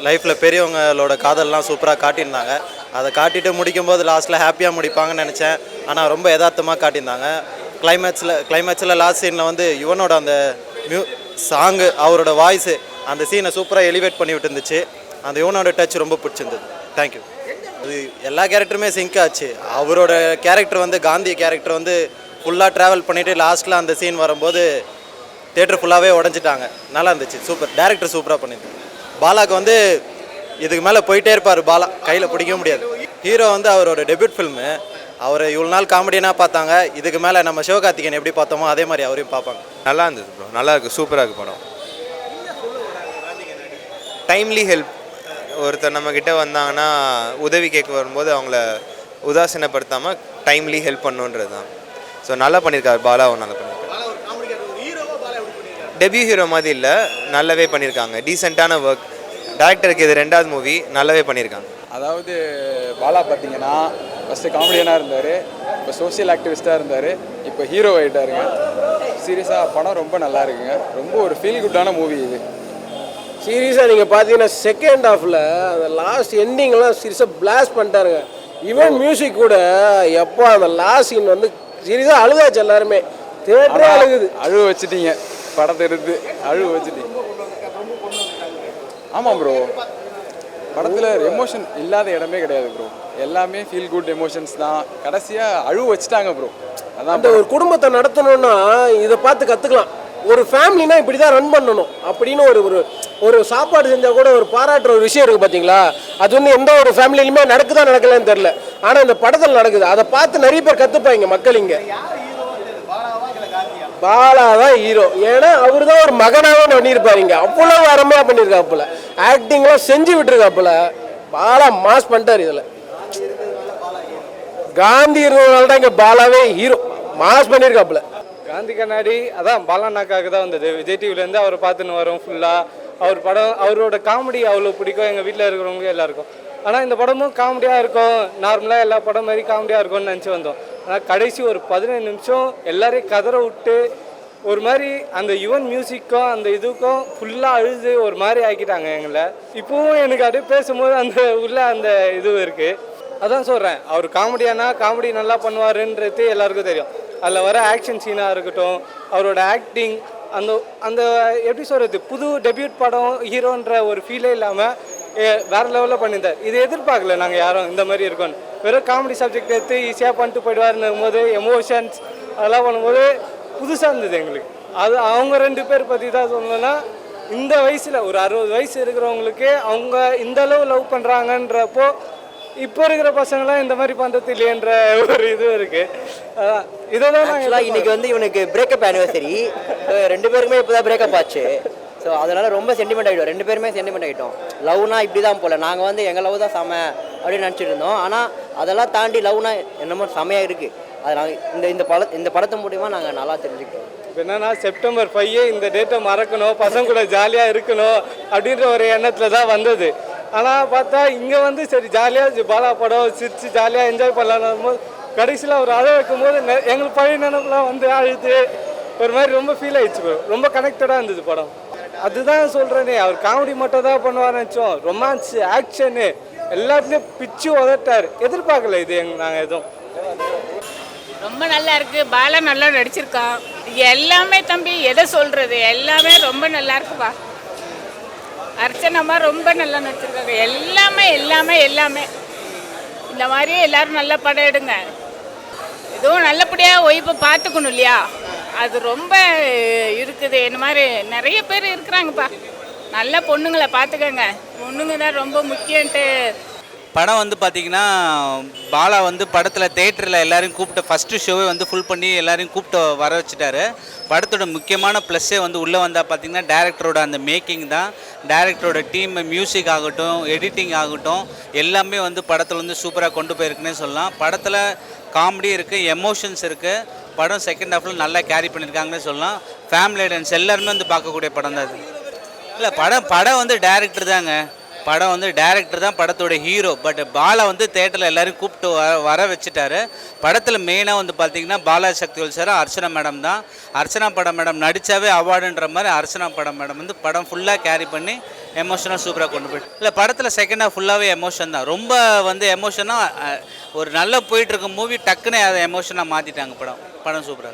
லைஃப்பில் பெரியவங்களோட காதல்லாம் சூப்பராக காட்டியிருந்தாங்க. அதை காட்டிட்டு முடிக்கும்போது லாஸ்ட்டில் ஹாப்பியாக முடிப்பாங்கன்னு நினச்சேன். ஆனால் ரொம்ப யதார்த்தமாக காட்டியிருந்தாங்க. கிளைமேக்ஸில் லாஸ்ட் சீனில் வந்து யுவனோட அந்த சாங்கு, அவரோட வாய்ஸு, அந்த சீனை சூப்பராக எலிவேட் பண்ணி விட்டுருந்துச்சு. அந்த யுவனோட டச் ரொம்ப பிடிச்சிருந்தது. தேங்க்யூ. அது எல்லா கேரக்டருமே சிங்க் ஆச்சு. அவரோட கேரக்டர் வந்து காந்தி கேரக்டர் வந்து ஃபுல்லாக ட்ராவல் பண்ணிவிட்டு லாஸ்ட்டில் அந்த சீன் வரும்போது தேட்டர் ஃபுல்லாகவே உடஞ்சிட்டாங்க. நல்லா இருந்துச்சு. சூப்பர். டேரக்டர் சூப்பராக பண்ணியிருந்தாங்க. பாலாவுக்கு வந்து இதுக்கு மேலே போயிட்டே இருப்பார். பாலா கையில் பிடிக்க முடியாது. ஹீரோ வந்து அவரோட டெபியூட் ஃபில்மு. அவரை இவ்வளோ நாள் காமெடியனாக பார்த்தாங்க. இதுக்கு மேலே நம்ம சிவகார்த்திகேயன் எப்படி பார்த்தோமோ அதே மாதிரி அவரையும் பார்ப்பாங்க. நல்லா இருந்தது ப்ரோ. நல்லா இருக்குது. சூப்பராக இருக்குது படம். Timely help. ஒருத்தர் நம்மக்கிட்ட வந்தாங்கன்னா உதவி கேட்க வரும்போது அவங்கள உதாசீனப்படுத்தாமல் டைம்லி ஹெல்ப் பண்ணுன்றது தான். ஸோ நல்லா பண்ணியிருக்காரு. பாலாவும் நல்லா பண்ணியிருக்காரு. டெபியூ ஹீரோ மாதிரி இல்லை, நல்லாவே பண்ணியிருக்காங்க. டீசெண்டான ஒர்க். டேரக்டருக்கு இது 2வது மூவி. நல்லாவே பண்ணியிருக்காங்க. அதாவது பாலா பார்த்தீங்கன்னா ஃபஸ்ட்டு காமெடியனாக இருந்தார், இப்போ சோஷியல் ஆக்டிவிஸ்ட்டாக இருந்தார், இப்போ ஹீரோ ஆகிட்டாருங்க. சீரியஸாக படம் ரொம்ப நல்லா இருக்குங்க. ரொம்ப ஒரு ஃபீல் குட்டான மூவி இது. சீரியஸாக நீங்கள் பார்த்தீங்கன்னா செகண்ட் ஹாஃபில் அந்த லாஸ்ட் எண்டிங்லாம் சீரியஸாக பிளாஸ்ட் பண்ணிட்டாருங்க. ஈவன் மியூசிக் கூட எப்போ அந்த லாஸ்ட் சீன் வந்து சீரியஸாக அழுதாச்சு. எல்லாருமே தேட்டரே அழுகுது. அழுவ வச்சுட்டீங்க படத்தை எடுத்து. அழுவ வச்சுட்டீங்க. ஆமாம் ப்ரோ, படத்தில் எமோஷன் இல்லாத இடமே கிடையாது ப்ரோ. எல்லாமே ஃபீல் குட் எமோஷன்ஸ் தான். கடைசியாக அழுவ வச்சுட்டாங்க ப்ரோ. அதான் அந்த ஒரு குடும்பத்தை நடத்தணும்னா இதை பார்த்து கற்றுக்கலாம். ஒரு ஃபேமிலினா இப்படி தான் ரன் பண்ணணும் அப்படின்னு ஒரு ஒரு சாப்பாடு செஞ்சால் கூட ஒரு பாராட்டுற ஒரு விஷயம் இருக்குது பார்த்தீங்களா? அது வந்து எந்த ஒரு ஃபேமிலியிலுமே நடக்குதா நடக்கலன்னு தெரில. ஆனால் இந்த படத்தில் நடக்குது. அதை பார்த்து நிறைய பேர் கற்றுப்பாங்க மக்கள். இங்கே பாலா தான் ஹீரோ. ஏன்னா அவர் தான் ஒரு மகனாகவே பண்ணியிருப்பாருங்க. அவ்வளோ அருமையாக பண்ணியிருக்காப்புல. ஆக்டிங்லாம் செஞ்சு விட்டுருக்காப்புல. பாலா மாஸ் பண்ணிட்டார். இதில் காந்தி இருந்ததுனால தான் இங்கே பாலாவே ஹீரோ. மாஸ் பண்ணியிருக்காப்புல. காந்தி கண்ணாடி அதான் பாலானாக்காக தான் வந்தது. விஜய் டிவிலேருந்து அவரை பார்த்துன்னு வரோம் ஃபுல்லாக. அவர் படம், அவரோட காமெடி அவ்வளோ பிடிக்கும் எங்கள் வீட்டில் இருக்கிறவங்க எல்லாருக்கும். ஆனால் இந்த படமும் காமெடியாக இருக்கும், நார்மலாக எல்லா படம் மாதிரி காமெடியாக இருக்கும்னு நினச்சி வந்தோம். ஆனால் கடைசி ஒரு 15 நிமிஷம் எல்லாரையும் கதற விட்டு ஒரு மாதிரி அந்த யுவன் மியூசிக்கும் அந்த இதுக்கும் ஃபுல்லாக அழுது ஒரு மாதிரி ஆக்கிட்டாங்க எங்களை. இப்போவும் எனக்கு அப்படியே பேசும்போது அந்த உள்ள அந்த இது இருக்குது. அதான் சொல்கிறேன், அவர் காமெடியானா காமெடி நல்லா பண்ணுவாருன்றது எல்லாருக்கும் தெரியும். அதில் வர ஆக்ஷன் சீனாக இருக்கட்டும், அவரோட ஆக்டிங், அந்த அந்த எப்படி சொல்கிறது, புது டெபியூட் படம் ஹீரோன்ற ஒரு ஃபீலே இல்லாமல் வேறு லெவலில் பண்ணியிருந்தார். இது எதிர்பார்க்கல நாங்கள் யாரும் இந்த மாதிரி இருக்கோன்னு. வெறும் காமெடி சப்ஜெக்ட் எடுத்து ஈஸியாக பண்ணிட்டு போயிடுவாருன்னு போது எமோஷன்ஸ் அதெல்லாம் பண்ணும்போது புதுசாக இருந்தது எங்களுக்கு. அது அவங்க 2 பேர் பற்றி தான் சொல்லணும்னா, இந்த வயசில் ஒரு 60 வயசு இருக்கிறவங்களுக்கு அவங்க இந்த அளவு லவ் பண்ணுறாங்கன்றப்போ இப்போ இருக்கிற பசங்களாம் இந்த மாதிரி பண்ணுறது இல்லையன்ற ஒரு இது இருக்குது. அதான் இதெல்லாம் ஆக்சுவலாக இன்றைக்கி வந்து இவனுக்கு பிரேக்கப் ஆனிவர்சரி. 2 பேருக்குமே இப்போ தான் பிரேக்கப் ஆச்சு. ஸோ அதனால் ரொம்ப சென்டிமெண்ட் ஆகிடும். 2 பேருமே சென்டிமெண்ட் ஆகிட்டோம். லவ்னா இப்படி தான் போல். நாங்கள் வந்து எங்கள் லவ் தான் செம அப்படின்னு நினச்சிட்டு இருந்தோம். ஆனால் அதெல்லாம் தாண்டி லவ்னா என்னமோ செமையாக இருக்குது. அது நாங்கள் இந்த படத்து மூலிமா நாங்கள் நல்லா தெரிஞ்சுக்கிட்டோம். இப்போ என்னென்னா செப்டம்பர் 5 இந்த டேட்டை மறக்கணும், பசங்க கூட ஜாலியாக இருக்கணும் அப்படின்ற ஒரு எண்ணத்தில் தான் வந்தது. ஆனால் பார்த்தா இங்கே வந்து சரி ஜாலியாக பாலா படம் சிரித்து ஜாலியாக என்ஜாய் பண்ணலான்னு போது கடைசியில் அவர் அழ வைக்கும் போது எங்களுக்கு பழைய நினைப்புலாம் வந்து அழுது ஒரு மாதிரி ரொம்ப ஃபீல் ஆகிடுச்சு. ரொம்ப கனெக்டடாக இருந்தது படம். அதுதான் சொல்கிறேனே, அவர் காமெடி மட்டும் தான் பண்ணுவார்னு நினச்சோம். ரொமான்ஸு, ஆக்ஷனு எல்லாத்துலேயும் பிச்சு உதட்டார். எதிர்பார்க்கல இது நாங்கள் எதுவும். ரொம்ப நல்லா இருக்குது. பாலா நல்லா நடிச்சிருக்கான். எல்லாமே தம்பி எதை சொல்கிறது, எல்லாமே ரொம்ப நல்லா இருக்குப்பா. அர்ச்சனாமா ரொம்ப நல்லா நடிச்சிருக்காங்க. எல்லாமே எல்லாமே எல்லாமே இந்த மாதிரி எல்லோரும் நல்ல படம் எடுங்க. இதுவும் நல்லபடியாக ஒய்ஃபை பார்த்துக்கணும் இல்லையா? அது ரொம்ப இருக்குது. இந்த மாதிரி நிறைய பேர் இருக்கிறாங்கப்பா. நல்ல பொண்ணுங்களை பார்த்துக்கங்க. பொண்ணுங்க தான் ரொம்ப முக்கியன்ட்டு. படம் வந்து பார்த்திங்கன்னா பாலா வந்து படத்தில் தேட்டரில் எல்லோரையும் கூப்பிட்டு ஃபஸ்ட்டு ஷோவே வந்து ஃபுல் பண்ணி எல்லோரையும் கூப்பிட்டு வர வச்சுட்டாரு. படத்தோட முக்கியமான ப்ளஸ்ஸே வந்து உள்ளே வந்தால் பார்த்திங்கன்னா டேரக்டரோட அந்த மேக்கிங் தான். டேரக்டரோட டீம், மியூசிக் ஆகட்டும், எடிட்டிங் ஆகட்டும், எல்லாமே வந்து படத்தில் வந்து சூப்பராக கொண்டு போயிருக்குன்னே சொல்லலாம். படத்தில் காமெடி இருக்குது, எமோஷன்ஸ் இருக்குது. படம் செகண்ட் ஹாஃபில் நல்லா கேரி பண்ணியிருக்காங்கன்னே சொல்லலாம். ஃபேமிலி ஆடியன்ஸ் எல்லாருமே வந்து பார்க்கக்கூடிய படம் தான் அது. இல்லை படம் வந்து டேரக்டர் தாங்க. படம் வந்து டேரக்டர் தான் படத்தோட ஹீரோ. பட் பாலா வந்து தேட்டரில் எல்லாரையும் கூப்பிட்டு வர வச்சுட்டாரு. படத்தில் மெயினாக வந்து பார்த்திங்கன்னா பாலா சக்திவேல் சார், அர்ச்சனா மேடம் தான். அர்ச்சனா படம் மேடம் நடித்தாவே அவார்டுன்ற மாதிரி அர்ச்சனா படம் மேடம் வந்து படம் ஃபுல்லாக கேரி பண்ணி எமோஷனாக சூப்பராக கொண்டு போயிட்டு. இல்லை படத்தில் செகண்ட் ஹாஃப் ஃபுல்லாகவே எமோஷன் தான். ரொம்ப வந்து எமோஷனாக ஒரு நல்லா போயிட்டுருக்க மூவி டக்குன்னு அதை எமோஷனாக மாற்றிட்டாங்க. படம் சூப்பராக.